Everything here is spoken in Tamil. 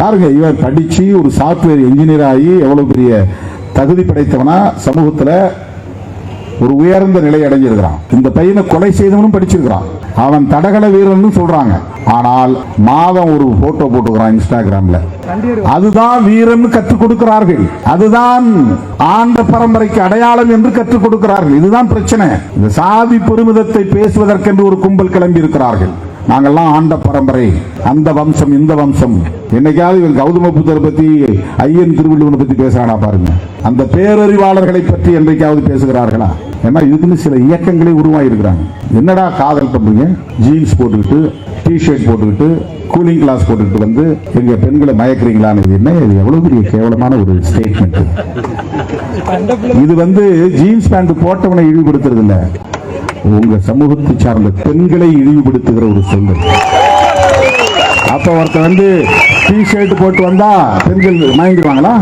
பாருங்க, இவன் படிச்சு ஒரு சாப்ட்வேர் இன்ஜினியர் ஆகி எவ்வளவு பெரிய தகுதி படைத்தவனா சமூகத்துல ஒரு உயர்ந்த நிலை அடைஞ்சிருக்கிறான். இந்த பையனை கொலை செய்தவனும் படிச்சிருக்கிறான். அவன் தடகள வீரன் சொல்றாங்க. ஆனால் மாதம் ஒரு போட்டோ போட்டுக்கிறான் இன்ஸ்டாகிராம்ல. அதுதான் வீரன் கற்றுக் கொடுக்கிறார்கள். அதுதான் ஆண்ட பரம்பரைக்கு அடையாளம் என்று கற்றுக் கொடுக்கிறார்கள். இதுதான் பிரச்சனை. இந்த சாதி பெருமிதத்தை பேசுவதற்கென்று ஒரு கும்பல் கிளம்பி இருக்கிறார்கள். நாங்கெல்லாம் ஆண்ட பரம்பரை, அந்த வம்சம் இந்த வம்சம். என்னைக்காவது இவன் கௌதம புத்தரை பத்தி, ஐயன் திருவள்ளுவனை பத்தி பேசுறானா பாருங்க. அந்த பேரறிவாளர்களை பற்றி என்றைக்காவது பேசுகிறார்களா? ஏன்னா இதுக்குன்னு சில இயக்கங்களே உருவாகி இருக்கிறாங்க. என்னடா காதல் பண்றீங்க, ஜீன்ஸ் போட்டுக்கிட்டு டிஷர்ட் போட்டுக்கிட்டு கூலிங் கிளாஸ் போட்டுக்கிட்டு வந்து எங்க பெண்களை மயக்கிறீங்களான்னு என்ன? இது எவ்வளவு பெரிய கேவலமான ஒரு ஸ்டேட்மெண்ட். இது வந்து ஜீன்ஸ் பேண்ட் போட்டவனை இழிவுபடுத்துறது இல்ல, உங்க சமூகத்தை சார்ந்த பெண்களை இழிவுபடுத்துகிற ஒரு சொல். அப்ப ஒருத்தர் வந்து டி ஷர்ட் போட்டு வந்தா பெண்கள் மயங்கிடுவாங்களா?